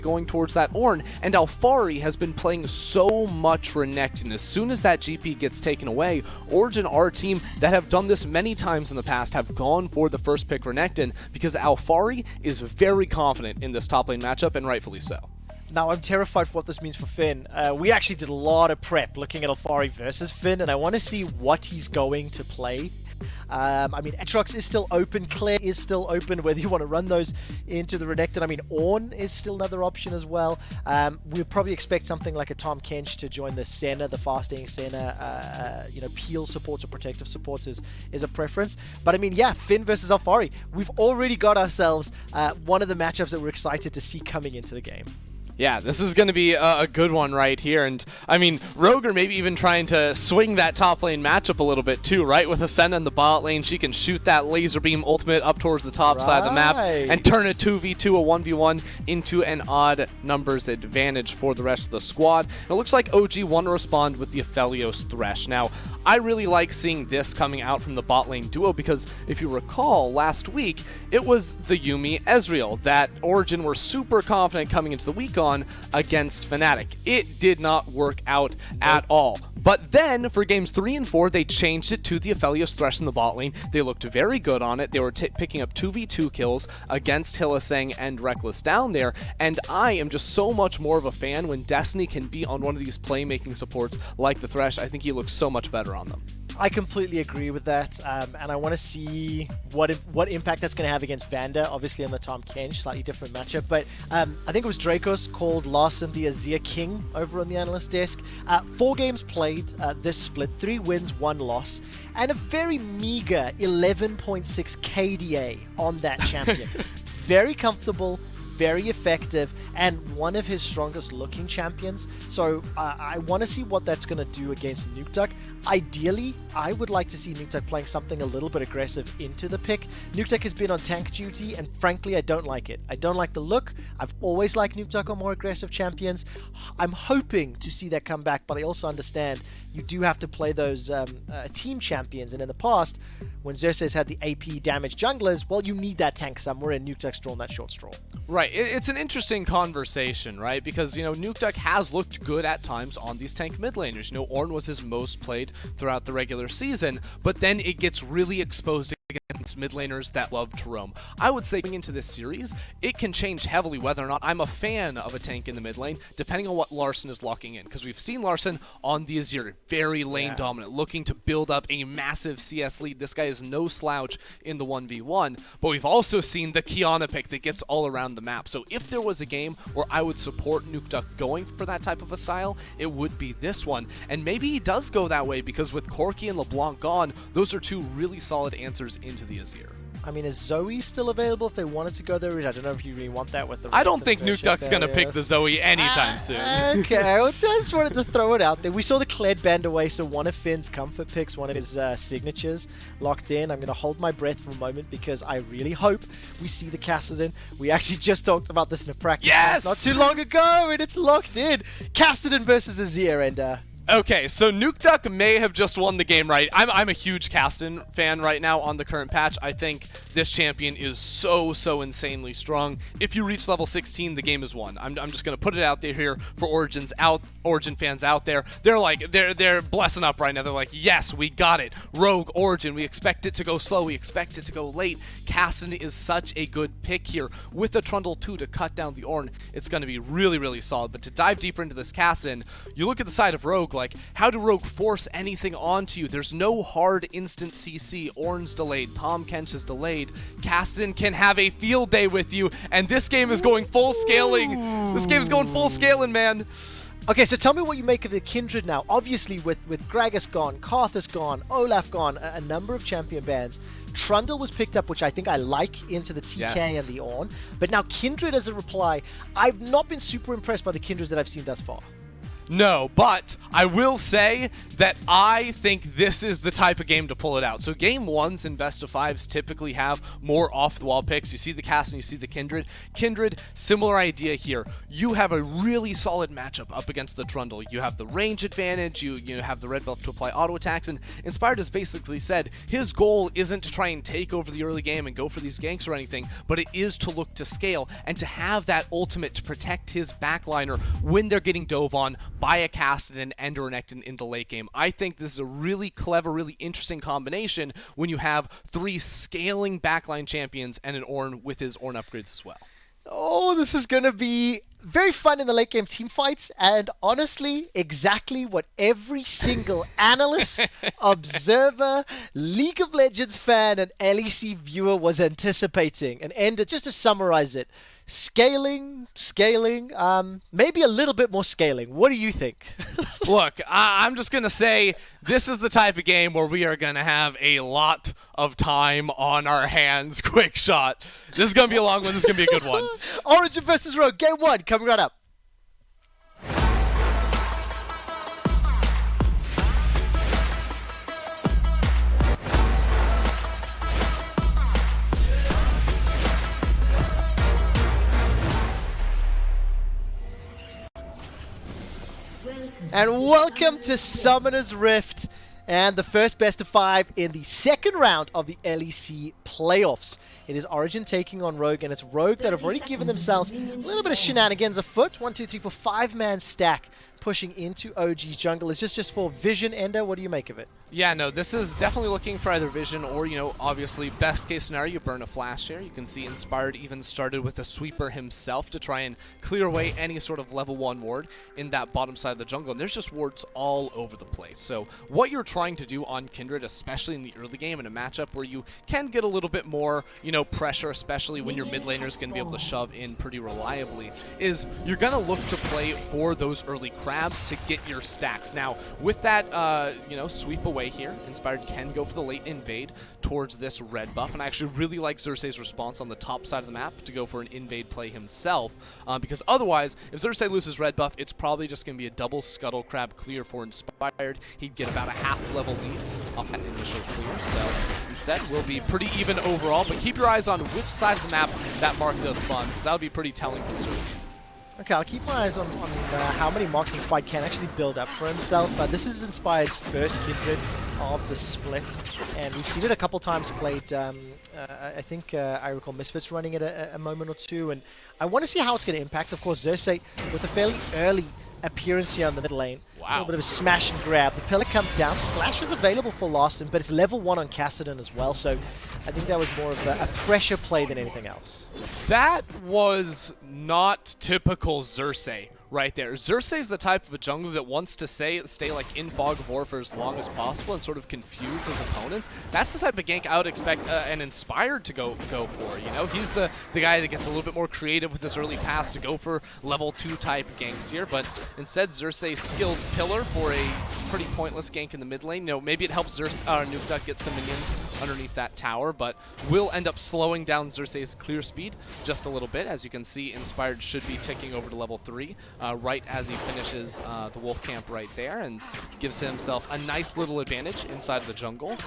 going towards that Ornn, and Alphari has been playing so much Renekton. As soon as that GP gets taken away, Origen, our team that have done this many times in the past, have gone for the first pick Renekton because Alphari is very confident in this top lane matchup, and rightfully so. Now, I'm terrified for what this means for Finn. We actually did a lot of prep looking at Alphari versus Finn, and I want to see what he's going to play. I mean, Xerxe is still open, Claire is still open, whether you want to run those into the Renekton. I mean, Ornn is still another option as well. We'll probably expect something like a Tahm Kench to join the Senna, the fasting Senna, you know, peel supports or protective supports is a preference. But I mean, yeah, Finn versus Alphari. We've already got ourselves one of the matchups that we're excited to see coming into the game. Yeah, this is going to be a good one right here. And, I mean, Roger maybe even trying to swing that top lane matchup a little bit too, right? With a Senna in the bot lane, she can shoot that laser beam ultimate up towards the top side of the map and turn a 2v2, a 1v1 into an odd numbers advantage for the rest of the squad. And it looks like OG want to respond with the Aphelios Thresh. Now, I really like seeing this coming out from the bot lane duo because if you recall last week, it was the Yuumi Ezreal that Origen were super confident coming into the week on against Fnatic. It did not work out at all. But then for games 3 and 4, they changed it to the Aphelios Thresh in the bot lane. They looked very good on it. They were picking up 2v2 kills against Hylissang and Reckless down there. And I am just so much more of a fan when Destiny can be on one of these playmaking supports like the Thresh. I think he looks so much better on them. I completely agree with that, and I want to see what impact that's going to have against Vander, obviously on the Tahm Kench, slightly different matchup, but I think it was Dracos called Larssen the Azir King over on the analyst desk. 4 games played this split, 3 wins, 1 loss, and a very meager 11.6 KDA on that champion. Very comfortable, very effective, and one of his strongest looking champions. So I want to see what that's going to do against Nukeduck. Ideally, I would like to see Nukeduck playing something a little bit aggressive into the pick. Nukeduck has been on tank duty, and frankly, I don't like it. I don't like the look. I've always liked Nukeduck on more aggressive champions. I'm hoping to see that come back, but I also understand you do have to play those team champions, and in the past, when Xerxe has had the AP damage junglers, well, you need that tank somewhere, and Nukeduck's drawn that short straw. Right, it's an interesting conversation, right? Because, you know, Nukeduck has looked good at times on these tank mid laners. You know, Ornn was his most played throughout the regular season, but then it gets really exposed against mid laners that love to roam. I would say going into this series, it can change heavily whether or not I'm a fan of a tank in the mid lane, depending on what Larssen is locking in. Because we've seen Larssen on the Azir, very lane dominant, looking to build up a massive CS lead. This guy is no slouch in the 1v1, but we've also seen the Qiyana pick that gets all around the map. So if there was a game where I would support Nukeduck going for that type of a style, it would be this one. And maybe he does go that way because with Corki and LeBlanc gone, those are 2 really solid answers into the Azir. I mean, is Zoe still available if they wanted to go there? I don't know if you really want that with the... I don't think Nukeduck's going to pick the Zoe anytime soon. Okay, I just wanted to throw it out there. We saw the Kled band away, so one of Finn's comfort picks, one of his signatures locked in. I'm going to hold my breath for a moment because I really hope we see the Kasadin. We actually just talked about this in a practice not too long ago, and it's locked in. Kasadin versus Azir, and... Okay, so Nukeduck may have just won the game, right? I'm a huge Kasadin fan right now on the current patch. I think this champion is so insanely strong. If you reach level 16, the game is won. I'm just gonna put it out there here for Origen fans out there. They're like they're blessing up right now. They're like, yes, we got it. Rogue Origen. We expect it to go slow. We expect it to go late. Kasadin is such a good pick here with the Trundle 2 to cut down the Ornn. It's gonna be really solid. But to dive deeper into this Kasadin, you look at the side of Rogue. Like, how do Rogue force anything onto you? There's no hard instant CC. Ornn's delayed. Tahm Kench is delayed. Kasadin can have a field day with you, and this game is going full scaling. This game is going full scaling, man. Okay, so tell me what you make of the Kindred now. Obviously, with Gragas gone, Karthus gone, Olaf gone, a number of champion bans. Trundle was picked up, which I think I like, into the TK and the Ornn. But now Kindred as a reply, I've not been super impressed by the Kindreds that I've seen thus far. No, but I will say that I think this is the type of game to pull it out. So game ones in best of fives typically have more off-the-wall picks. You see the Kasadin, you see the Kindred. Kindred, similar idea here. You have a really solid matchup up against the Trundle. You have the range advantage, you have the red buff to apply auto attacks, and Inspired has basically said his goal isn't to try and take over the early game and go for these ganks or anything, but it is to look to scale and to have that ultimate to protect his backliner when they're getting dove on by a Kasadin and a Renekton in the late game. I think this is a really clever, really interesting combination when you have 3 scaling backline champions and an Ornn with his Ornn upgrades as well. Oh, this is going to be very fun in the late game team fights, and honestly, exactly what every single analyst, observer, League of Legends fan, and LEC viewer was anticipating. And Ender, just to summarize it, scaling, maybe a little bit more scaling. What do you think? Look, I'm just going to say this is the type of game where we are going to have a lot of time on our hands. QuickShot. This is going to be a long one. This is going to be a good one. Origen versus Rogue, game 1, coming right up. And welcome to Summoner's Rift and the first best of 5 in the second round of the LEC playoffs. It is Origen taking on Rogue, and it's Rogue that have already given themselves a little bit of shenanigans afoot. 1, 2, 3, 4, 5-man stack pushing into OG's jungle. Is this just for Vision, Ender? What do you make of it? Yeah, no, this is definitely looking for either Vision or, obviously, best case scenario, you burn a flash here. You can see Inspired even started with a sweeper himself to try and clear away any sort of level 1 ward in that bottom side of the jungle. And there's just wards all over the place. So what you're trying to do on Kindred, especially in the early game in a matchup where you can get a little bit more, pressure, especially when your mid laner is going to be able to shove in pretty reliably, is you're going to look to play for those early crabs to get your stacks. Now, with that, sweep away here, Inspired can go for the late invade towards this red buff, and I actually really like Xerxe's response on the top side of the map to go for an invade play himself, because otherwise, if Xerxe loses red buff, it's probably just going to be a double scuttle crab clear for Inspired. He'd get about a half-level lead off that initial clear, so instead will be pretty even overall, but keep your eyes on which side of the map that mark does spawn, because that would be pretty telling for Xerxe. Okay, I'll keep my eyes on how many marks Inspired can actually build up for himself. This is Inspired's first Kindred of the split, and we've seen it a couple times played. I think I recall Misfits running it a moment or two, and I want to see how it's going to impact. Of course, Xerxe with a fairly early appearance here on the mid lane. Wow. A little bit of a smash and grab. The pillar comes down. Flash is available for Larssen, but it's level 1 on Kasadin as well, so I think that was more of a pressure play than anything else. That was not typical Xerxe right there. Xerxe is the type of a jungler that wants to stay like in Fog of War for as long as possible and sort of confuse his opponents. That's the type of gank I would expect an Inspired to go for. He's the guy that gets a little bit more creative with this early pass to go for level 2 type ganks here, but instead Xerxe skills Pillar for a pretty pointless gank in the mid lane. Maybe it helps Nukeduck get some minions underneath that tower, but will end up slowing down Xerxe's clear speed just a little bit. As you can see, Inspired should be ticking over to level 3 right as he finishes the wolf camp right there, and gives himself a nice little advantage inside of the jungle.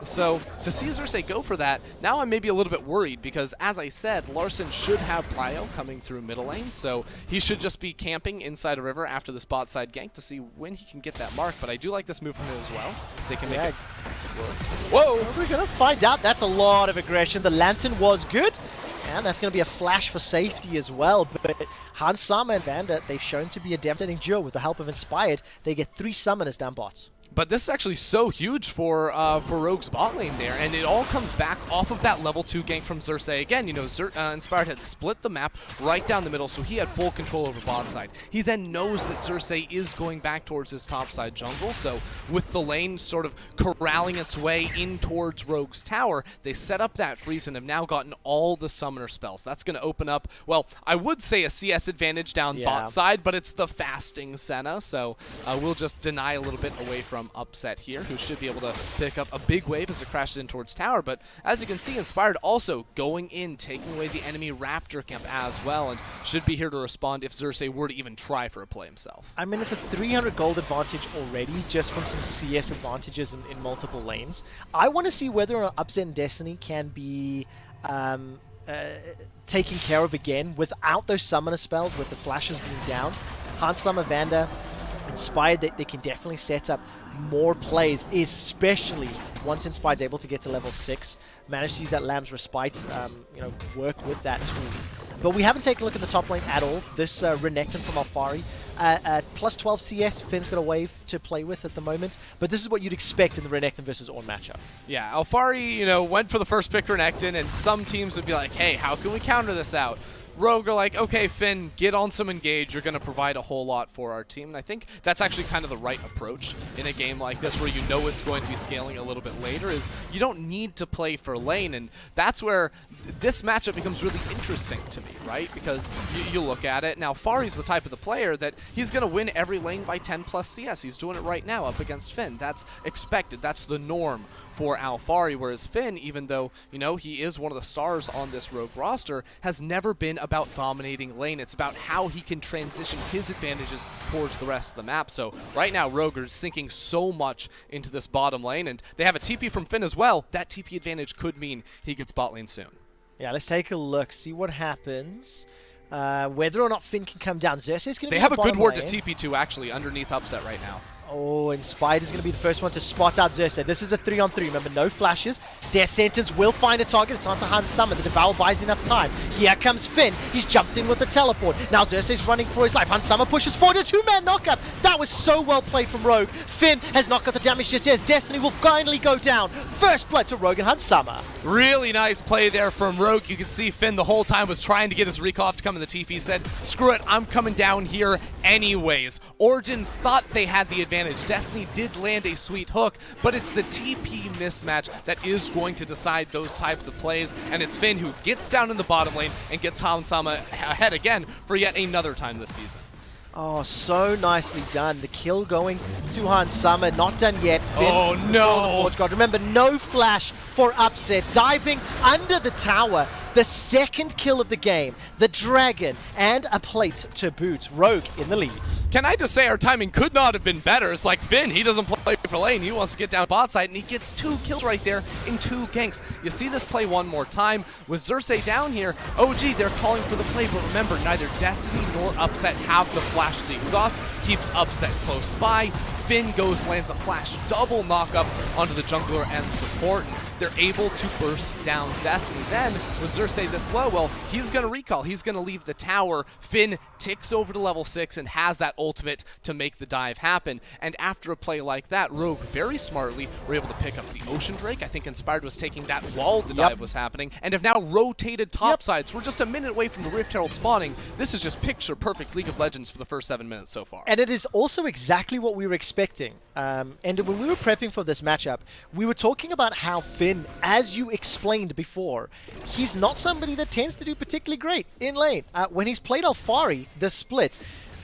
So to see Xerxe go for that, now I'm maybe a little bit worried, because as I said, Larssen should have prio coming through middle lane, so he should just be camping inside a river after the spot side gank to see when he can get that mark. But I do like this move from him as well. They can make it work. Whoa! We're going to find out. That's a lot of aggression. The lantern was good, and that's going to be a flash for safety as well. But Hans Sama and Vander, they've shown to be a devastating duo. With the help of Inspired, they get 3 summoners down bots. But this is actually so huge for Rogue's bot lane there, and it all comes back off of that level 2 gank from Xerxe. Again, Inspired had split the map right down the middle, so he had full control over bot side. He then knows that Xerxe is going back towards his top side jungle, so with the lane sort of corralling its way in towards Rogue's tower, they set up that freeze and have now gotten all the summoner spells. That's going to open up, well, I would say a CS advantage down bot side, but it's the fasting Senna, so we'll just deny a little bit away from from Upset here, who should be able to pick up a big wave as it crashes in towards tower. But as you can see, Inspired also going in, taking away the enemy Raptor camp as well, and should be here to respond if Xerxe were to even try for a play himself. I mean, it's a 300 gold advantage already, just from some CS advantages in multiple lanes. I want to see whether or not Upset and Destiny can be taken care of again without those summoner spells, with the flashes being down. Hans Summer, Vander, Inspired, they can definitely set up more plays, especially once Inspired's able to get to level 6, manage to use that Lamb's Respite, work with that tool. But we haven't taken a look at the top lane at all. This Renekton from Alphari, at plus 12 CS, Finn's got a wave to play with at the moment, but this is what you'd expect in the Renekton versus Ornn matchup. Yeah, Alphari, went for the first pick Renekton, and some teams would be like, hey, how can we counter this out? Rogue are like, okay, Finn, get on some engage. You're going to provide a whole lot for our team. And I think that's actually kind of the right approach in a game like this, where you know it's going to be scaling a little bit later, is you don't need to play for lane. And that's where this matchup becomes really interesting to me, right? Because you look at it. Now, Fari's the type of the player that he's going to win every lane by 10 plus CS. He's doing it right now up against Finn. That's expected. That's the norm for Alphari, whereas Finn, even though, he is one of the stars on this Rogue roster, has never been about dominating lane. It's about how he can transition his advantages towards the rest of the map. So right now, Rogue is sinking so much into this bottom lane, and they have a TP from Finn as well. That TP advantage could mean he gets bot lane soon. Yeah, let's take a look, see what happens. Whether or not Finn can come down. Xerxe is going to be They have a good ward lane. to TP to, actually, underneath Upset right now. Oh, Inspired is going to be the first one to spot out Xerxe. This is a 3-on-3. Remember, no flashes. Death Sentence will find a target. It's onto Hans Summer. The Devour buys enough time. Here comes Finn. He's jumped in with the teleport. Now Xerxe's running for his life. Hans Summer pushes forward. A 2-man knockup. That was so well played from Rogue. Finn has not got the damage just yet. Destiny will finally go down. First blood to Rogue and Hans Summer. Really nice play there from Rogue. You can see Finn the whole time was trying to get his recall off to come in the TP. He said, screw it, I'm coming down here anyways. Origen thought they had the advantage. Destiny did land a sweet hook, but it's the TP mismatch that is going to decide those types of plays, and it's Finn who gets down in the bottom lane and gets Hans Summer ahead again for yet another time this season. Oh, so nicely done. The kill going to Hans Summer. Not done yet. Finn, oh, no. God. Remember, no flash for Upset. Diving under the tower. The second kill of the game. The Dragon and a plate to boot. Rogue in the lead. Can I just say our timing could not have been better? It's like Finn, he doesn't play for lane. He wants to get down bot side, and he gets 2 kills right there in 2 ganks. You see this play one more time. With Xerxe down here, OG, they're calling for the play, but remember, neither Destiny nor Upset have the flash. The exhaust keeps Upset close by. Finn lands a flash double knockup onto the jungler and support. And they're able to burst down Destiny. Then, with Xerxe this low, well, he's going to recall. He's going to leave the tower. Finn ticks over to level 6 and has that ultimate to make the dive happen. And after a play like that, Rogue very smartly were able to pick up the Ocean Drake. I think Inspired was taking that while the dive was happening, and have now rotated topside. So we're just a minute away from the Rift Herald spawning. This is just picture-perfect League of Legends for the first 7 minutes so far. And it is also exactly what we were expecting. And when we were prepping for this matchup, we were talking about how Finn, as you explained before, he's not somebody that tends to do particularly great in lane. When he's played Alphari, the split,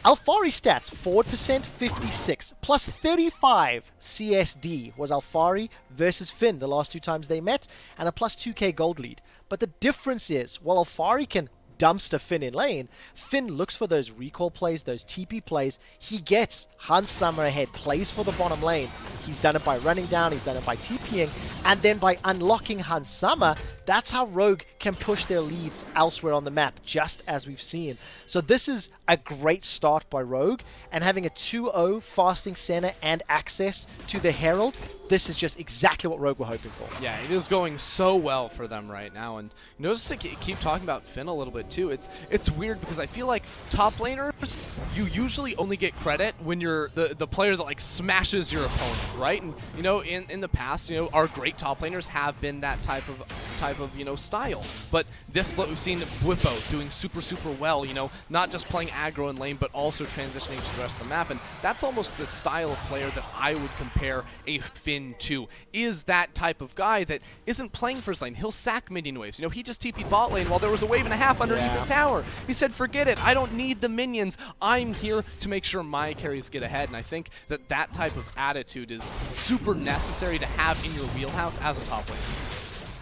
Alphari stats, forward percent 56, plus 35 CSD was Alphari versus Finn the last 2 times they met, and a plus 2k gold lead. But the difference is, while Alphari can dumpster Finn in lane, Finn looks for those recall plays, those TP plays. He gets Hans Summer ahead, plays for the bottom lane. He's done it by running down, he's done it by TPing, and then by unlocking Hans Summer. That's how Rogue can push their leads elsewhere on the map, just as we've seen. So this is a great start by Rogue, and having a 2-0 fasting Senna and access to the Herald, this is just exactly what Rogue were hoping for. Yeah, it is going so well for them right now, and notice to keep talking about Finn a little bit too. It's weird because I feel like top laners, you usually only get credit when you're the player that like smashes your opponent, right? And in the past, our great top laners have been that type of type of, style. But this split we've seen Bwipo doing super well, not just playing aggro in lane, but also transitioning to the rest of the map. And that's almost the style of player that I would compare a Finn to. Is that type of guy that isn't playing for his lane. He'll sack minion waves. He just TP'd bot lane while there was a wave and a half underneath his tower. He said, forget it. I don't need the minions. I'm here to make sure my carries get ahead. And I think that that type of attitude is super necessary to have in your wheelhouse as a top lane.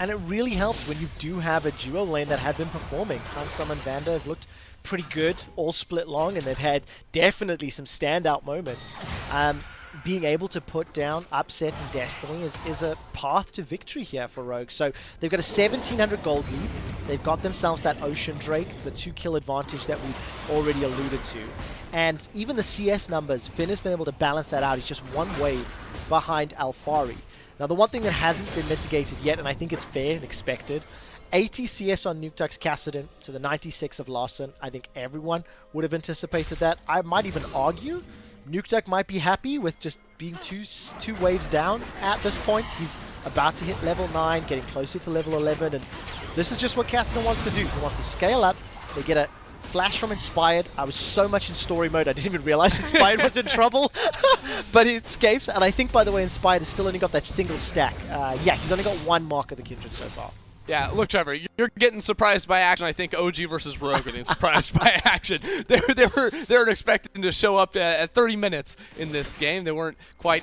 And it really helps when you do have a duo lane that have been performing. Hansam and Vander have looked pretty good all split long, and they've had definitely some standout moments. Being able to put down Upset and Destiny is a path to victory here for Rogue. So they've got a 1700 gold lead. They've got themselves that Ocean Drake, the 2-kill advantage that we've already alluded to. And even the CS numbers, Finn has been able to balance that out. He's just one wave behind Alphari. Now, the one thing that hasn't been mitigated yet, and I think it's fair and expected, 80 CS on Nukeduck's Kasadin to the 96 of Larssen. I think everyone would have anticipated that. I might even argue Nukeduck might be happy with just being two waves down at this point. He's about to hit level 9, getting closer to level 11, and this is just what Kasadin wants to do. He wants to scale up. They get a flash from Inspired. I was so much in story mode, I didn't even realize Inspired was in trouble. But he escapes, and I think, by the way, Inspired has still only got that single stack. Yeah, he's only got one mark of the Kindred so far. Yeah, look, Trevor, you're getting surprised by action. I think OG versus Rogue are getting surprised by action. They were expecting to show up at 30 minutes in this game. They weren't quite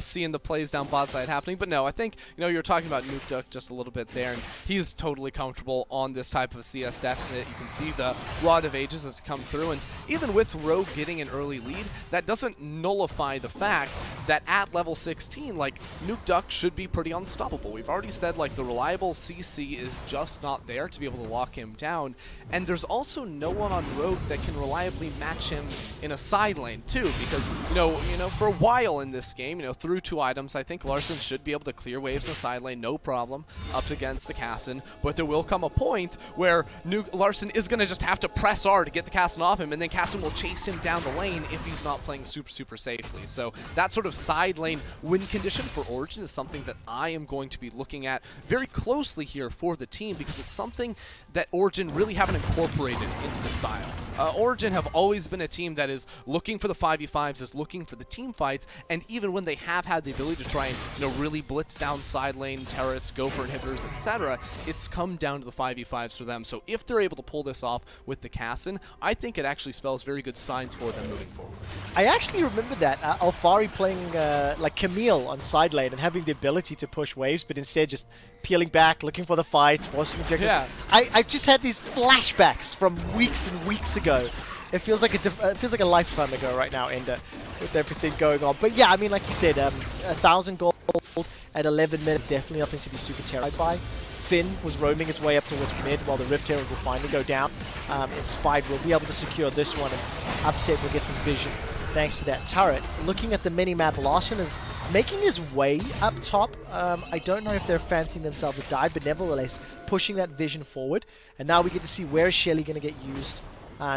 seeing the plays down bot side happening. But no, I think you were talking about Nukeduck just a little bit there, and he's totally comfortable on this type of CS deficit. You can see the Rod of Ages has come through, and even with Rogue getting an early lead, that doesn't nullify the fact that at level 16, Nukeduck should be pretty unstoppable. We've already said the reliable CC is just not there to be able to lock him down, and there's also no one on Rogue that can reliably match him in a side lane too, because for a while in this game, through 2 items, I think Larssen should be able to clear waves in the side lane, no problem, up against the Kasadin, but there will come a point where Larssen is going to just have to press R to get the Kasadin off him, and then Kasadin will chase him down the lane if he's not playing super safely. So that sort of side lane win condition for Origen is something that I am going to be looking at very closely here for the team, because it's something that Origen really haven't incorporated into the style. Origen have always been a team that is looking for the 5v5s, is looking for the team fights, and even when they have had the ability to try and really blitz down side lane turrets, go for inhibitors, etc., it's come down to the 5v5s for them. So if they're able to pull this off with the Kasadin, I think it actually spells very good signs for them moving forward. I actually remember that Alphari playing like Camille on side lane and having the ability to push waves, but instead just peeling back, looking for the fights, forcing objectives. Yeah. I've just had these flashbacks from weeks and weeks ago. It feels like a lifetime ago right now, Ender, with everything going on. But yeah, I mean, like you said, 1,000 gold at 11 minutes, definitely nothing to be super terrified by. Finn was roaming his way up towards mid while the Rift Herald will finally go down. Inspired will be able to secure this one, and Upset will get some vision thanks to that turret. Looking at the mini-map, Larssen is making his way up top. I don't know if they're fancying themselves a dive, but nevertheless, pushing that vision forward. And now we get to see where is Shelly going to get used.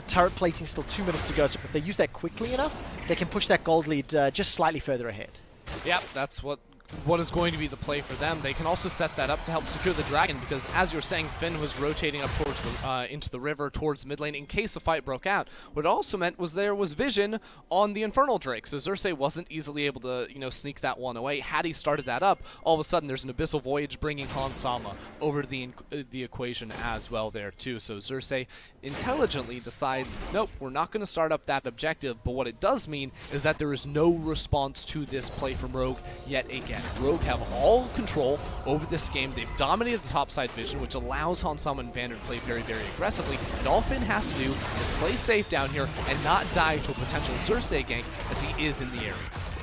Turret plating still 2 minutes to go, so if they use that quickly enough, they can push that gold lead just slightly further ahead. Yep, that's what is going to be the play for them. They can also set that up to help secure the dragon, because as you're saying, Finn was rotating up towards the, into the river, towards mid lane in case a fight broke out. What it also meant was there was vision on the Infernal Drake, so Xerxe wasn't easily able to sneak that one away. Had he started that up, all of a sudden there's an Abyssal Voyage bringing Hansama over to the equation as well there too. So Xerxe intelligently decides, nope, we're not going to start up that objective, but what it does mean is that there is no response to this play from Rogue yet again. Rogue have all control over this game. They've dominated the topside vision, which allows Hansama and Vander to play very aggressively. And all Finn has to do is play safe down here and not die to a potential Xerxe gank as he is in the area.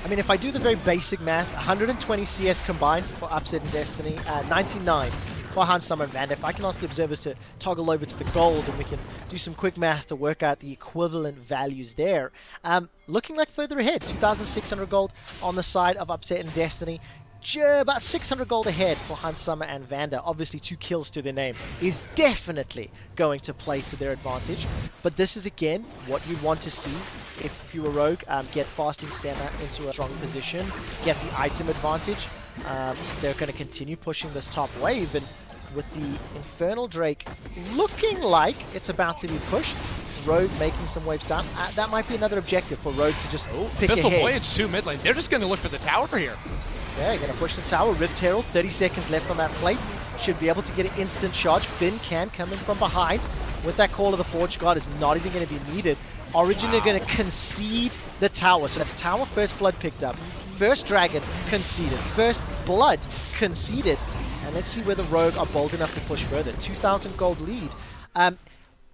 I mean, if I do the very basic math, 120 CS combined for Upset and Destiny, 99 for Hansama and Vander. If I can ask the observers to toggle over to the gold, and we can do some quick math to work out the equivalent values there. Looking like further ahead, 2,600 gold on the side of Upset and Destiny. About 600 gold ahead for Hansama and Vander. Obviously 2 kills to their name is definitely going to play to their advantage. But this is again what you'd want to see if you were Rogue. Get fasting Senna into a strong position, get the item advantage. They're going to continue pushing this top wave, and with the Infernal Drake looking like it's about to be pushed. Rogue making some waves down. That might be another objective for Rogue to just pick Abyssal ahead. Voyage 2 mid lane. They're just going to look for the tower here. Yeah, going to push the tower. Rift Herald, 30 seconds left on that plate. Should be able to get an instant charge. Finn can come in from behind. With that Call of the Forge Guard is not even going to be needed. Origen are going to concede the tower. So that's tower first blood picked up. First dragon conceded. First blood conceded. And let's see whether Rogue are bold enough to push further. 2,000 gold lead.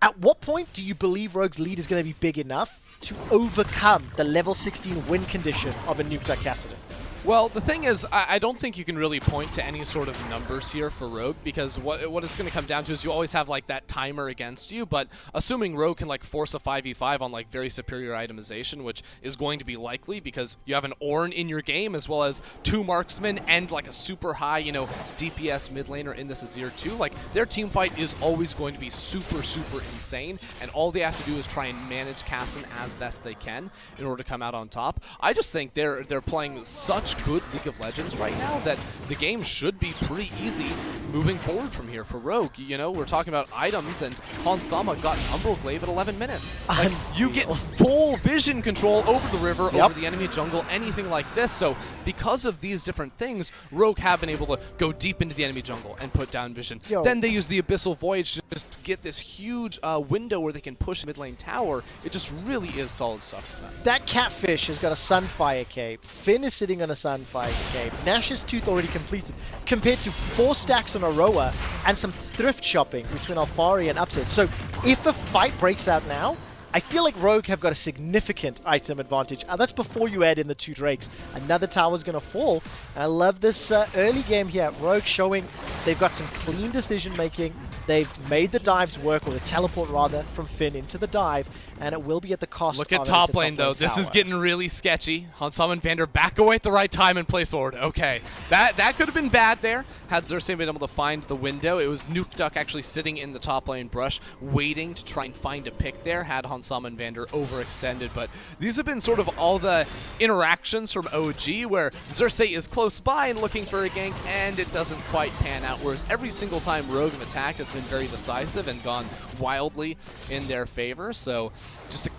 At what point do you believe Rogue's lead is going to be big enough to overcome the level 16 win condition of a Nukeduck Kasadin? Well, the thing is, I don't think you can really point to any sort of numbers here for Rogue, because what it's going to come down to is you always have like that timer against you, but assuming Rogue can like force a 5v5 on like very superior itemization, which is going to be likely because you have an Ornn in your game as well as 2 marksmen and like a super high, you know, DPS mid laner in this Azir too. Like their team fight is always going to be super, super insane, and all they have to do is try and manage Kasadin as best they can in order to come out on top. I just think they're playing such good League of Legends right now that the game should be pretty easy moving forward from here for Rogue. You know, we're talking about items, and Hansama got Umbral Glaive at 11 minutes. Like, you get full vision control over the river, over the enemy jungle, anything like this. So because of these different things, Rogue have been able to go deep into the enemy jungle and put down vision. Then they use the Abyssal Voyage to just get this huge window where they can push mid lane tower. It just really is solid stuff for them. That Catfish has got a Sunfire cape. Finn is sitting on a Sunfire cape. Nash's Tooth already completed, compared to 4 stacks on Aroa and some thrift shopping between Alphari and Upset. So if a fight breaks out now, I feel like Rogue have got a significant item advantage. That's before you add in the 2 Drakes. Another tower's going to fall. I love this early game here. Rogue showing they've got some clean decision making. They've made the dives work, or the teleport rather, from Finn into the dive, and it will be at the cost of... Look at top lane, though. This is getting really sketchy. Hansama and Vander back away at the right time and play sword. Okay. That could have been bad there. Had Xerxe been able to find the window. It was Nukeduck actually sitting in the top lane brush, waiting to try and find a pick there, had Hansama and Vander overextended. But these have been sort of all the interactions from OG, where Xerxe is close by and looking for a gank, and it doesn't quite pan out. Whereas every single time Rogue have attacked, has been very decisive and gone wildly in their favor. So just a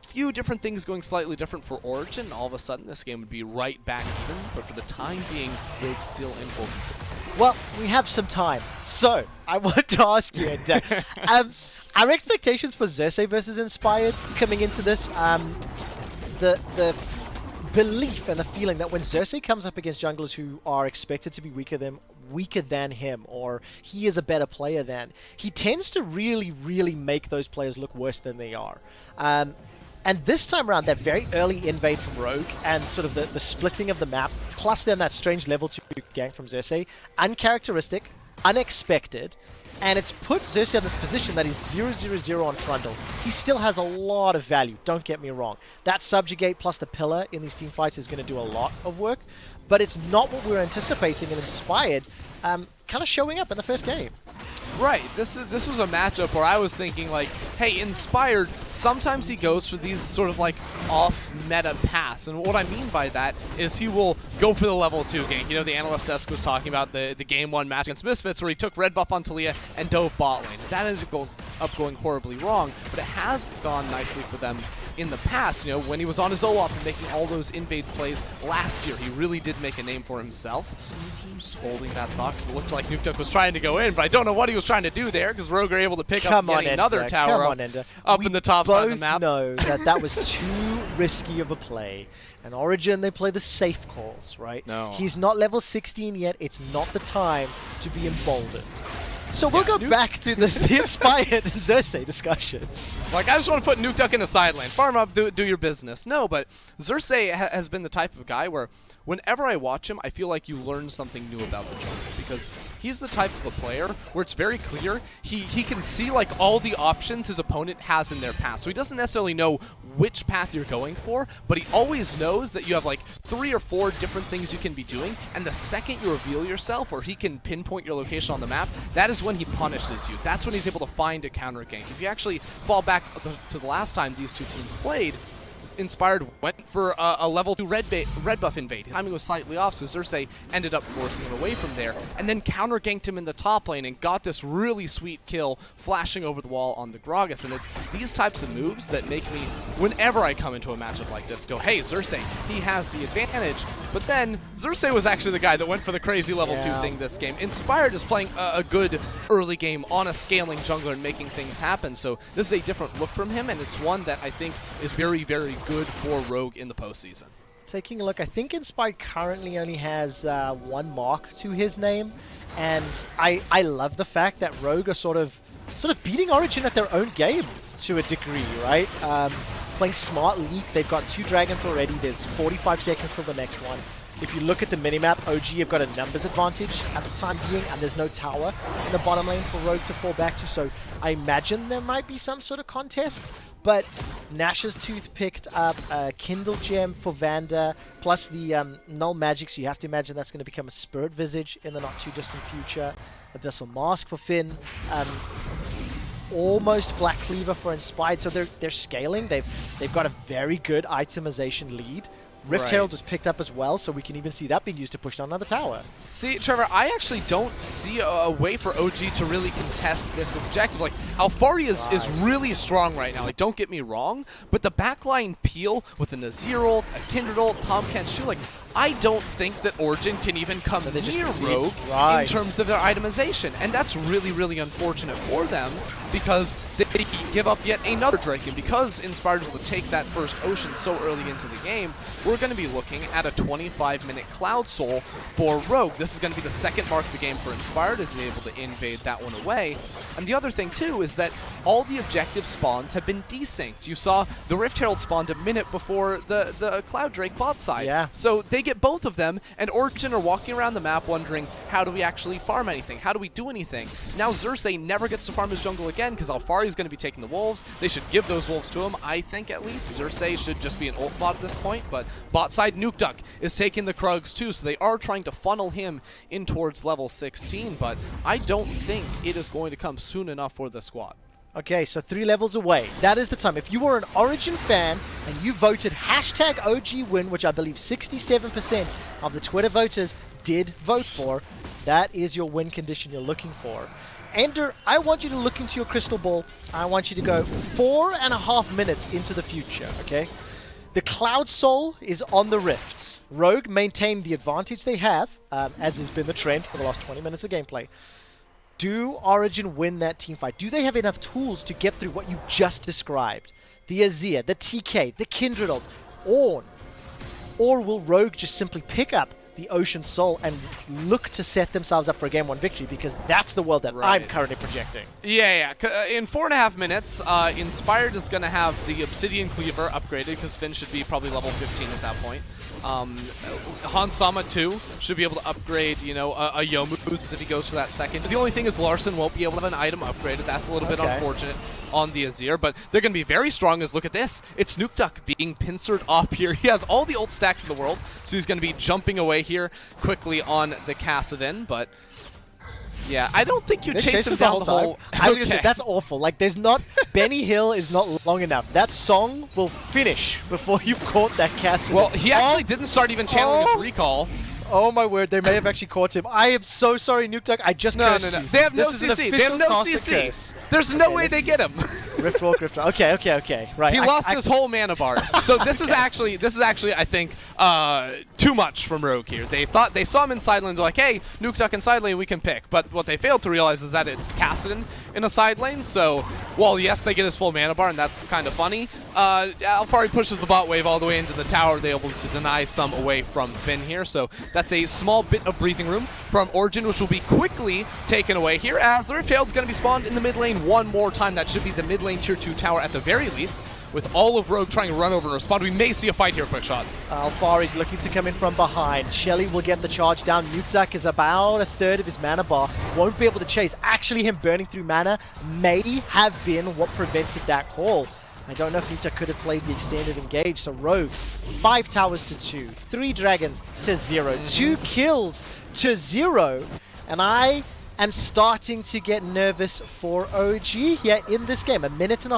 few different things going slightly different for Origen. All of a sudden this game would be right back even, but for the time being, Rogue still in full control. Well, we have some time, so I want to ask you, Ed, our expectations for Xerxe versus Inspired coming into this, the belief and the feeling that when Xerxe comes up against junglers who are expected to be weaker than him, or he is a better player than, he tends to really make those players look worse than they are. And this time around, that very early invade from Rogue and sort of the splitting of the map, plus then that strange level 2 gank from Xerxe, uncharacteristic, unexpected, and it's put Xerxe in this position that he's 0-0-0 on Trundle. He still has a lot of value, don't get me wrong. That Subjugate plus the Pillar in these team fights is going to do a lot of work, but it's not what we were anticipating, and Inspired kind of showing up in the first game. Right, this was a matchup where I was thinking like, hey, Inspired, sometimes he goes for these sort of like off-meta paths, and what I mean by that is he will go for the level 2 gank. You know, the Analyst Desk was talking about the game 1 match against Misfits where he took red buff on Talia and dove bot lane. That ended up going horribly wrong, but it has gone nicely for them in the past. You know, when he was on his Olaf and making all those invade plays last year, he really did make a name for himself. Just holding that box. It looked like Nukeduck was trying to go in, but I don't know what he was trying to do there, because Rogue are able to pick up yet another tower up in the top side of the map. We both know that was too risky of a play. And Origen, they play the safe calls, right? No. He's not level 16 yet. It's not the time to be emboldened. So we'll go back to the Inspired and Xerxe discussion. Like, I just want to put Nukeduck in a side lane. Farm up, do your business. No, but Xerxe has been the type of guy where whenever I watch him, I feel like you learn something new about the jungle, because he's the type of a player where it's very clear he can see like all the options his opponent has in their path. So he doesn't necessarily know which path you're going for, but he always knows that you have like 3 or 4 different things you can be doing, and the second you reveal yourself or he can pinpoint your location on the map, that is when he punishes you. That's when he's able to find a counter gank. If you actually fall back to the last time these two teams played, Inspired went for a level 2 red buff invade. Timing was slightly off, so Xerxe ended up forcing him away from there, and then counter ganked him in the top lane and got this really sweet kill, flashing over the wall on the Gragas. And it's these types of moves that make me, whenever I come into a matchup like this, go, hey, Xerxe, he has the advantage. But then Xerxe was actually the guy that went for the crazy level 2 thing this game. Inspired is playing a good early game on a scaling jungler and making things happen, so this is a different look from him, and it's one that I think is very, very good for Rogue in the postseason. Taking a look, I think Inspired currently only has 1 mark to his name, and I love the fact that Rogue are sort of beating Origen at their own game to a degree, right? Playing smart leap, they've got 2 dragons already, there's 45 seconds till the next one. If you look at the minimap, OG have got a numbers advantage at the time being, and there's no tower in the bottom lane for Rogue to fall back to, so I imagine there might be some sort of contest. But Nash's Tooth picked up a Kindle Gem for Vander, plus the Null Magic, so you have to imagine that's going to become a Spirit Visage in the not-too-distant future. Abyssal Mask for Finn. Almost Black Cleaver for Inspired, so they're scaling. They've got a very good itemization lead. Rift Herald was picked up as well, so we can even see that being used to push down another tower. See, Trevor, I actually don't see a way for OG to really contest this objective. Like, Alphari is really strong right now, like, don't get me wrong, but the backline peel with an Azir ult, a Kindred ult, Tahm Kench too, like, I don't think that Origen can even come near Rogue in terms of their itemization, and that's really, really unfortunate for them, because they give up yet another Drake, and because Inspired was able to take that first Ocean so early into the game, we're going to be looking at a 25-minute Cloud Soul for Rogue. This is going to be the second mark of the game for Inspired, as they're able to invade that one away. And the other thing, too, is that all the objective spawns have been desynced. You saw the Rift Herald spawned a minute before the Cloud Drake bot side. Yeah. So they get both of them, and Origen are walking around the map wondering, how do we actually farm anything? How do we do anything? Now Xerxe never gets to farm his jungle again, because Alphari is going to be taking the wolves. They should give those wolves to him, I think, at least. Xerxe should just be an ult bot at this point, but bot side Nukeduck is taking the Krugs too, so they are trying to funnel him in towards level 16, but I don't think it is going to come soon enough for the squad. Okay, so 3 levels away. That is the time. If you were an Origen fan and you voted hashtag OG win, which I believe 67% of the Twitter voters did vote for, that is your win condition you're looking for. Ender, I want you to look into your crystal ball. I want you to go 4.5 minutes into the future, okay? The Cloud Soul is on the Rift. Rogue maintain the advantage they have, as has been the trend for the last 20 minutes of gameplay. Do Origen win that team fight? Do they have enough tools to get through what you just described? The Azir, the TK, the Kindred ult, Ornn? Or will Rogue just simply pick up the Ocean Soul and look to set themselves up for a Game 1 victory? Because that's the world that I'm currently projecting. Yeah. In 4.5 minutes, Inspired is going to have the Obsidian Cleaver upgraded, because Finn should be probably level 15 at that point. Hansama too should be able to upgrade, you know, a Yomu boost if he goes for that second. The only thing is Larssen won't be able to have an item upgraded. That's a little bit unfortunate on the Azir, but they're going to be very strong. As look at this, it's Nukeduck being pincered up here. He has all the ult stacks in the world, so he's going to be jumping away here quickly on the Kasadin, but yeah, I don't think you chase him down the whole... I was gonna say, that's awful. Like, there's not... Benny Hill is not long enough. That song will finish before you've caught that Kasadin. Well, he actually didn't start even channeling his recall. Oh my word, they may have actually caught him. I am so sorry, Nukeduck. I just cursed you. They have no CC. They have no CC. There's no way they get him. Riftwalk, Riftwalk. Okay. Right. He lost his whole mana bar. So this is actually, I think, too much from Rogue here. They thought they saw him in side lane. They're like, hey, Nukeduck in side lane, we can pick. But what they failed to realize is that it's Kasadin in a side lane. So, while yes, they get his full mana bar, and that's kind of funny. Alphari pushes the bot wave all the way into the tower. They're able to deny some away from Finn here. So that's a small bit of breathing room from Origen, which will be quickly taken away here, as the Rift Herald's going to be spawned in the mid lane one more time. That should be the mid lane tier 2 tower at the very least. With all of Rogue trying to run over and respond, we may see a fight here, QuickShot. Alphari's looking to come in from behind. Shelly will get the charge down. Nukeduck is about a third of his mana bar. Won't be able to chase. Actually, him burning through mana may have been what prevented that call. I don't know if Nukeduck could have played the extended engage. So Rogue, 5 towers to 2, 3 dragons to 0, 2 kills to 0. And I am starting to get nervous for OG here in this game. 1.5 minutes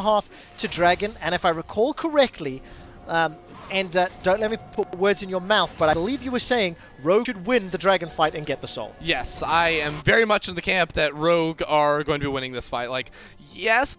to dragon, and if I recall correctly, And don't let me put words in your mouth, but I believe you were saying Rogue should win the dragon fight and get the soul. Yes, I am very much in the camp that Rogue are going to be winning this fight. Like, yes,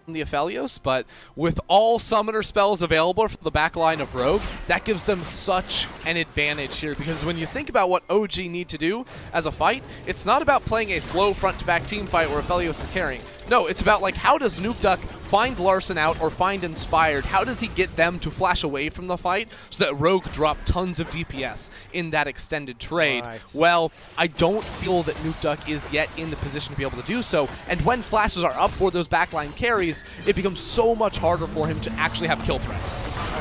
the Aphelios, but with all summoner spells available from the back line of Rogue, that gives them such an advantage here, because when you think about what OG need to do as a fight, it's not about playing a slow front-to-back team fight where Aphelios is carrying. No, it's about, like, how does Nukeduck find Larssen out or find Inspired? How does he get them to flash away from the fight so that Rogue drop tons of DPS in that extended trade? Right. Well, I don't feel that Nukeduck is yet in the position to be able to do so, and when flashes are up for those backline carries, it becomes so much harder for him to actually have kill threat.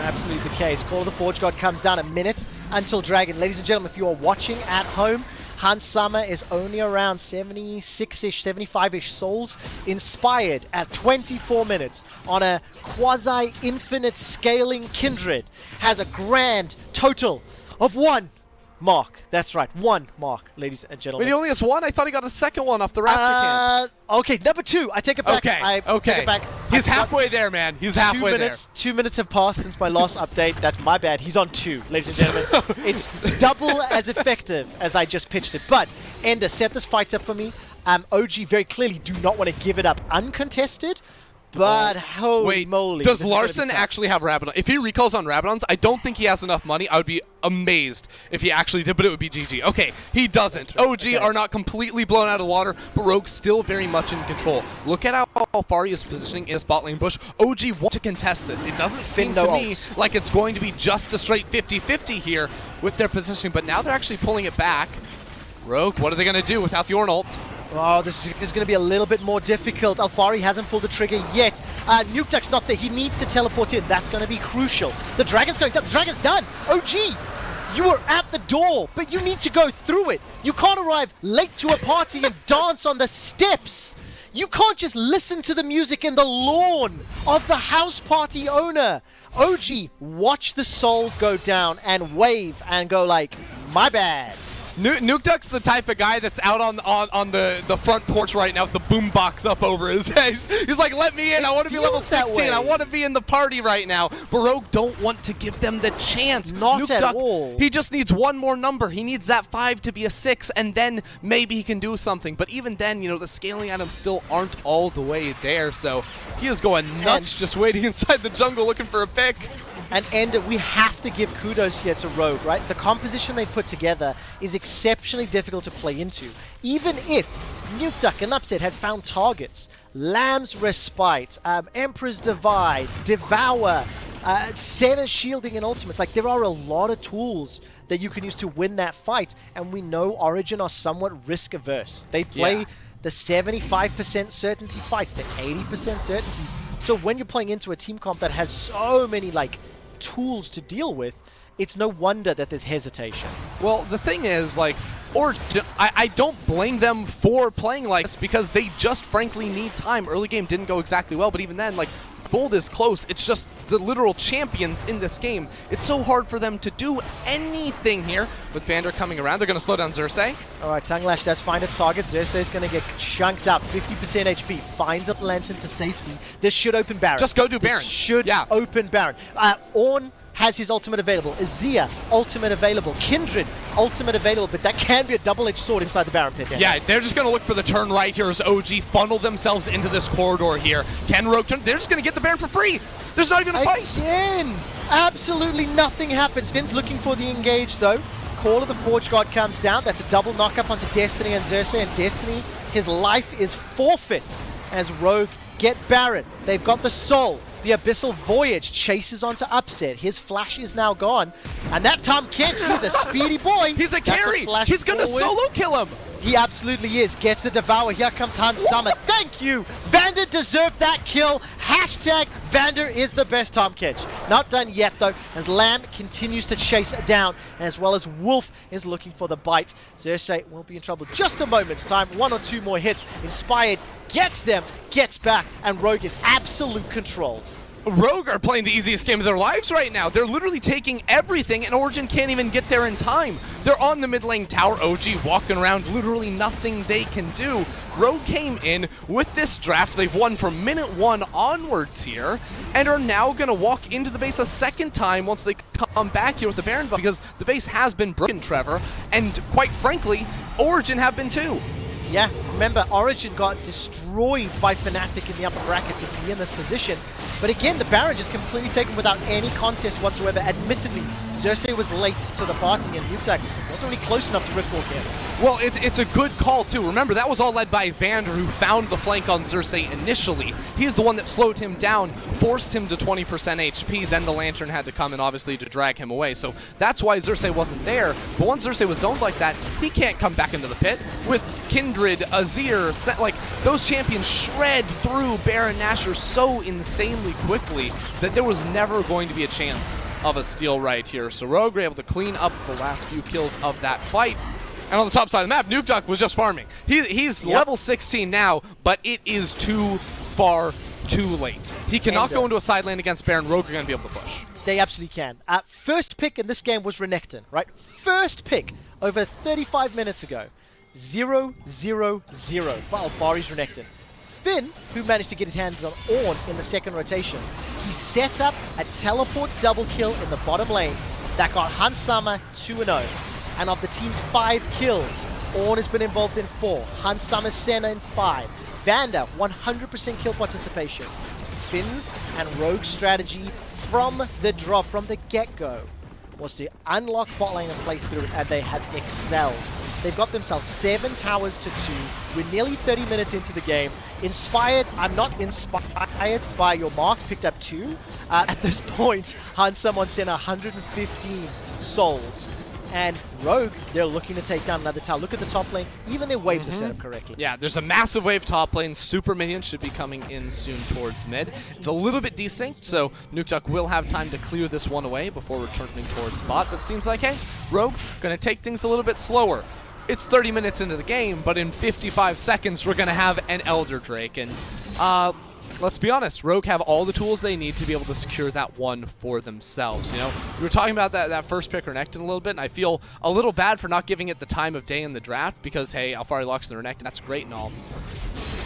Absolutely the case. Call of the Forge God comes down a minute until Dragon. Ladies and gentlemen, if you are watching at home, Hans Summer is only around 76-ish, 75-ish souls. Inspired at 24 minutes on a quasi-infinite scaling Kindred has a grand total of 1 mark. That's right, 1 mark, ladies and gentlemen. Wait, he only has 1? I thought he got a second one off the Raptor camp. Okay, number 2. I take it back. Okay, Take it back. He's halfway there, man. He's halfway there. 2 minutes have passed since my last update. That's my bad. He's on 2, ladies and gentlemen. It's double as effective as I just pitched it. But Ender, set this fight up for me. OG very clearly do not want to give it up uncontested. But holy moly. Does Larssen actually have Rabadon? If he recalls on Rabadons, I don't think he has enough money. I would be amazed if he actually did, but it would be GG. Okay, he doesn't. OG are not completely blown out of the water, but Rogue's still very much in control. Look at how Alphari is positioning in his bot lane bush. OG wants to contest this. It doesn't seem to me like it's going to be just a straight 50-50 here with their positioning, but now they're actually pulling it back. Rogue, what are they going to do without the Ornn ult? Oh, this is going to be a little bit more difficult. Alphari hasn't pulled the trigger yet. Nukeduck's not there. He needs to teleport in. That's going to be crucial. The dragon's going down. The dragon's done. OG, you are at the door, but you need to go through it. You can't arrive late to a party and dance on the steps. You can't just listen to the music in the lawn of the house party owner. OG, watch the soul go down and wave and go like, my bad. Nukeduck's the type of guy that's out on the front porch right now with the boombox up over his head. He's like, let me in. I want to be level 16. I want to be in the party right now. But Rogue don't want to give them the chance. Not at all. He just needs one more number. He needs that 5 to be a 6, and then maybe he can do something. But even then, you know, the scaling items still aren't all the way there. So he is going nuts just waiting inside the jungle looking for a pick. And Ender, we have to give kudos here to Rogue, right? The composition they put together is exceptionally difficult to play into. Even if Nukeduck and Upset had found targets, Lamb's Respite, Emperor's Divide, Devour, Senna shielding and ultimates, like there are a lot of tools that you can use to win that fight, and we know Origen are somewhat risk averse. They play the 75% certainty fights, the 80% certainties. So when you're playing into a team comp that has so many like tools to deal with, it's no wonder that there's hesitation. Well, the thing is, like, I don't blame them for playing like this because they just frankly need time. Early game didn't go exactly well, but even then, like, Bold is close. It's just the literal champions in this game. It's so hard for them to do anything here. With Vander coming around, they're going to slow down Xerxe. All right, Sunglash does find a target. Xerxe is going to get chunked out, 50% HP. Finds Atlantan to safety. This should open Baron. Just go do Baron. This should open Baron. Ornn has his ultimate available. Azir, ultimate available. Kindred, ultimate available, but that can be a double-edged sword inside the Baron pit. Yeah, they're just going to look for the turn right here as OG funnel themselves into this corridor here. Can Rogue turn? They're just going to get the Baron for free. There's not even a fight. Again, absolutely nothing happens. Finn's looking for the engage, though. Call of the Forge God comes down. That's a double knock-up onto Destiny and Xerxe, and Destiny, his life is forfeit as Rogue get Baron. They've got the soul. The Abyssal Voyage chases onto Upset. His flash is now gone. And that Tahm Kench, he's a speedy boy. He's a carry. He's going to solo kill him. He absolutely is. Gets the Devour. Here comes Hans Summer. Thank you. Vander deserved that kill. Hashtag Vander is the best Tahm Kench. Not done yet, though, as Lamb continues to chase down, as well as Wolf is looking for the bite. Xerxe will be in trouble just a moment's time. 1 or 2 more hits. Inspired gets them, gets back, and Rogue in absolute control. Rogue are playing the easiest game of their lives right now. They're literally taking everything, and Origen can't even get there in time. They're on the mid lane tower, OG walking around, literally nothing they can do. Rogue came in with this draft. They've won from minute 1 onwards here, and are now going to walk into the base a second time once they come back here with the Baron buff, because the base has been broken, Trevor, and quite frankly, Origen have been too. Yeah, remember, Origen got destroyed by Fnatic in the upper bracket to be in this position. But again, the Baron just completely taken without any contest whatsoever. Admittedly, Xerxe was late to the party, and Nukeduck wasn't really close enough to riftwalk him. Well, it's a good call, too. Remember, that was all led by Vander, who found the flank on Xerxe initially. He's the one that slowed him down, forced him to 20% HP, then the Lantern had to come in, obviously, to drag him away. So that's why Xerxe wasn't there. But once Xerxe was zoned like that, he can't come back into the pit. With Kindred, Azir, like, those champions shred through Baron Nashor so insanely quickly that there was never going to be a chance of a steal right here. So Rogue were able to clean up the last few kills of that fight. And on the top side of the map, Nukeduck was just farming. He's level 16 now, but it is too far too late. He cannot go into a side lane against Baron. Rogue are going to be able to push. They absolutely can. First pick in this game was Renekton, right? First pick over 35 minutes ago. 0-0-0 for Alphari's Renekton. Finn, who managed to get his hands on Ornn in the second rotation, he set up a teleport double kill in the bottom lane that got Hansama 2-0. And of the team's 5 kills, Ornn has been involved in 4. Hansama Senna in 5. Vander, 100% kill participation. Finn's and Rogue's strategy from the drop, from the get-go, was to unlock bot lane and play through it, and they have excelled. They've got themselves 7 towers to 2. We're nearly 30 minutes into the game. Inspired, I'm not inspired by your mark, picked up 2. At this point, Hansama on Senna, 115 souls. And Rogue, they're looking to take down another tower. Look at the top lane. Even their waves are set up correctly. Yeah, there's a massive wave top lane. Super minions should be coming in soon towards mid. It's a little bit desynced, so Nukeduck will have time to clear this one away before returning towards bot. But it seems like, hey, Rogue going to take things a little bit slower. It's 30 minutes into the game, but in 55 seconds, we're going to have an Elder Drake. And let's be honest, Rogue have all the tools they need to be able to secure that one for themselves. You know, we were talking about that first pick Renekton a little bit, and I feel a little bad for not giving it the time of day in the draft because, hey, Alphari locks the Renekton, that's great and all.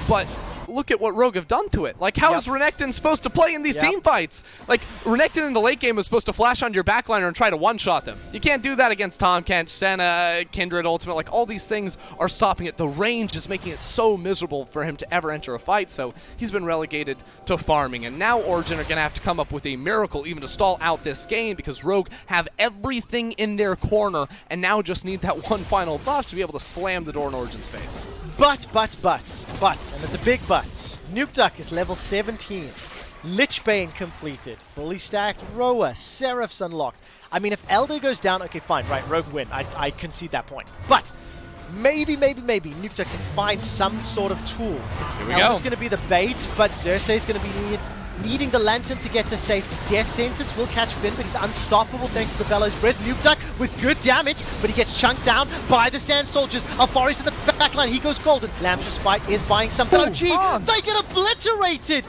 But look at what Rogue have done to it. Like, how is Renekton supposed to play in these team fights? Like, Renekton in the late game was supposed to flash onto your backliner and try to one-shot them. You can't do that against Tahm Kench, Senna, Kindred, Ultimate. Like, all these things are stopping it. The range is making it so miserable for him to ever enter a fight, so he's been relegated to farming. And now Origen are going to have to come up with a miracle even to stall out this game because Rogue have everything in their corner and now just need that one final buff to be able to slam the door in Origen's face. But, and it's a big but. Nukeduck is level 17. Lichbane completed. Fully stacked Roa. Seraph's unlocked. I mean, if Elder goes down, okay, fine, right, Rogue win. I concede that point. But maybe Nukeduck can find some sort of tool. Here we Elder's go. going to be the bait, but Xerxe is going to be needing the Lantern to get to safety. Death Sentence will catch Finn, but he's unstoppable thanks to the Bellows Breath. Nukeduck with good damage, but he gets chunked down by the Sand Soldiers. Alphari's in the backline. He goes golden. Lamb's Respite is buying something. Oh, gee, they get obliterated!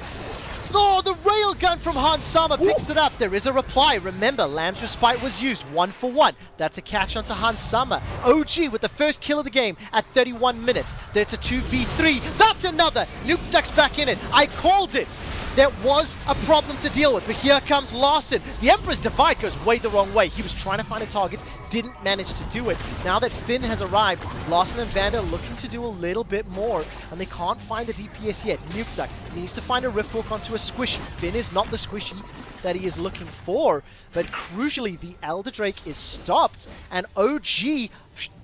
Oh, the railgun from Hansama picks it up. There is a reply. Remember, Lamb's Respite was used 1-for-1. That's a catch onto Hansama. OG with the first kill of the game at 31 minutes. There's a 2v3. That's another. Nukeduck's back in it. I called it. There was a problem to deal with, but here comes Larssen. The Emperor's Divide goes way the wrong way. He was trying to find a target, didn't manage to do it. Now that Finn has arrived, Larssen and Vander are looking to do a little bit more, and they can't find the DPS yet. Nukeduck needs to find a riftwalk onto a squishy. Finn is not the squishy that he is looking for, but crucially, the Elder Drake is stopped, and OG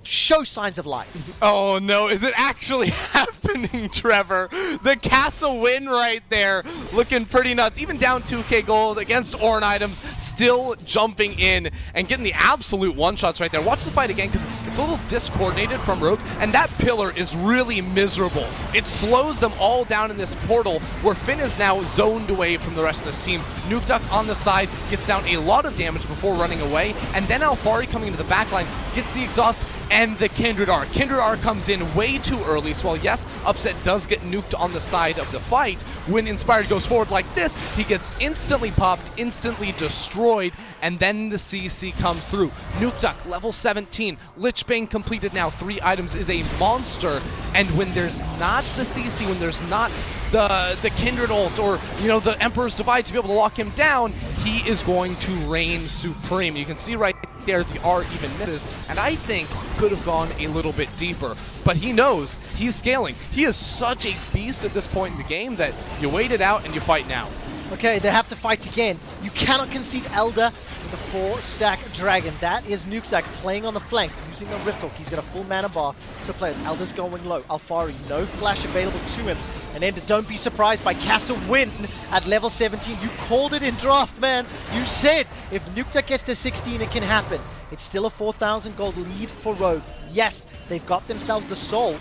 show signs of life. Oh no, is it actually happening, Trevor? The castle win right there, looking pretty nuts. Even down 2k gold against Ornn items, still jumping in and getting the absolute one-shots right there. Watch the fight again, because it's a little discoordinated from Rogue, and that pillar is really miserable. It slows them all down in this portal, where Finn is now zoned away from the rest of this team. Nukeduck on the side gets down a lot of damage before running away, and then Alphari coming into the backline gets the exhaust and the Kindred R. Kindred R comes in way too early, so while yes, Upset does get nuked on the side of the fight, when Inspired goes forward like this, he gets instantly popped, instantly destroyed, and then the CC comes through. Nukeduck, level 17, Lich Bane completed now, 3 items, is a monster, and when there's not the CC, when there's not the Kindred ult or, you know, the Emperor's Divide to be able to lock him down, he is going to reign supreme. You can see right there the R even misses, and I think could have gone a little bit deeper. But he knows he's scaling. He is such a beast at this point in the game that you wait it out and you fight now. Okay, they have to fight again. You cannot concede Elder with a 4-stack Dragon. That is Nukeduck playing on the flanks, using a Rift Hook. He's got a full mana bar to play with. Elder's going low. Alphari, no flash available to him. And then don't be surprised by Kasadin at level 17. You called it in draft, man. You said if Nukeduck gets to 16, it can happen. It's still a 4,000 gold lead for Rogue. Yes, they've got themselves the soul,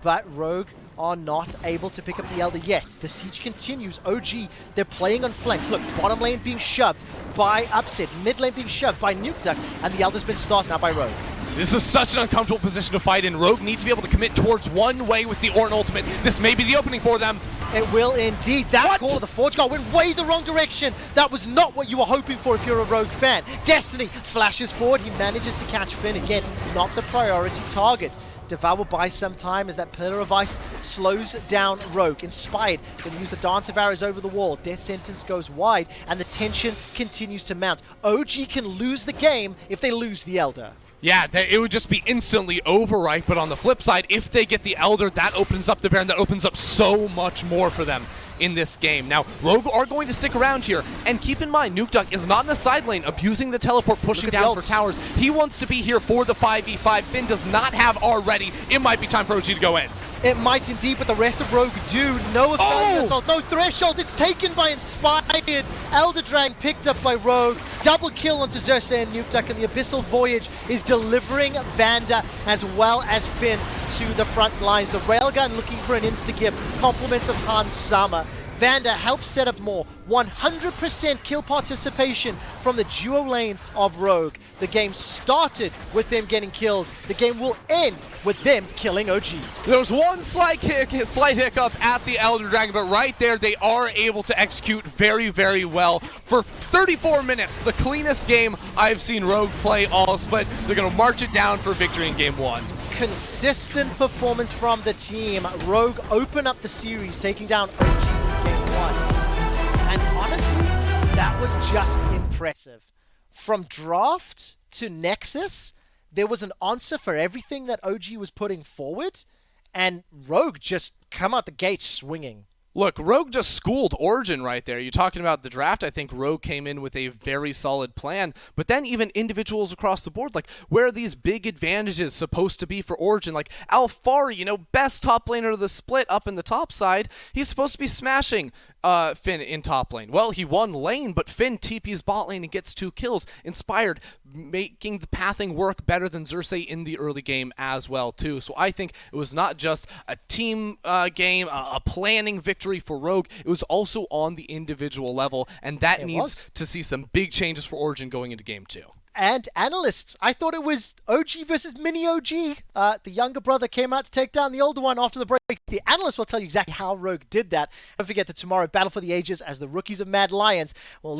but Rogue are not able to pick up the Elder yet. The siege continues. OG, they're playing on flanks. Look, bottom lane being shoved by Upset, mid lane being shoved by Nukeduck, and the Elder's been started now by Rogue. This is such an uncomfortable position to fight in. Rogue needs to be able to commit towards one way with the Ornn ultimate. This may be the opening for them. It will indeed. That call of the Forge Guard went way the wrong direction. That was not what you were hoping for if you're a Rogue fan. Destiny flashes forward. He manages to catch Finn again. Not the priority target. Devour buys some time as that Pillar of Ice slows down Rogue. Inspired, going to use the Dance of Arrows over the wall. Death Sentence goes wide, and the tension continues to mount. OG can lose the game if they lose the Elder. Yeah, it would just be instantly over, right? But on the flip side, if they get the Elder, that opens up the Baron, that opens up so much more for them in this game. Now, Rogue are going to stick around here, and keep in mind, Nukeduck is not in the side lane, abusing the teleport, pushing down for towers. He wants to be here for the 5v5. Finn does not have R ready. It might be time for OG to go in. It might indeed, but the rest of Rogue do. No assault, no threshold. It's taken by Inspired. Elder Dragon picked up by Rogue. Double kill onto Xerxe and Nukeduck, and the Abyssal Voyage is delivering Vander as well as Finn to the front lines. The Railgun looking for an insta-give. Compliments of Hans Sama. Vander helps set up more. 100% kill participation from the duo lane of Rogue. The game started with them getting kills. The game will end with them killing OG. There was one slight hiccup at the Elder Dragon, but right there they are able to execute very, very well. For 34 minutes, the cleanest game I've seen Rogue play all split. They're going to march it down for victory in Game 1. Consistent performance from the team. Rogue open up the series, taking down OG in Game 1. And honestly, that was just impressive. From draft to Nexus, there was an answer for everything that OG was putting forward, and Rogue just come out the gate swinging. Look, Rogue just schooled Origen right there. You're talking about the draft. I think Rogue came in with a very solid plan, but then even individuals across the board, like where are these big advantages supposed to be for Origen? Like Alphari, you know, best top laner of the split up in the top side. He's supposed to be smashing Finn in top lane. Well, he won lane, but Finn TP's bot lane and gets 2 kills. Inspired, making the pathing work better than Xerxe in the early game as well, too. So I think it was not just a team game, a planning victory for Rogue. It was also on the individual level, and that needs to see some big changes for Origen going into Game 2. And analysts, I thought it was OG versus mini OG. The younger brother came out to take down the older one after the break. The analysts will tell you exactly how Rogue did that. Don't forget that tomorrow, Battle for the Ages as the Rookies of Mad Lions will look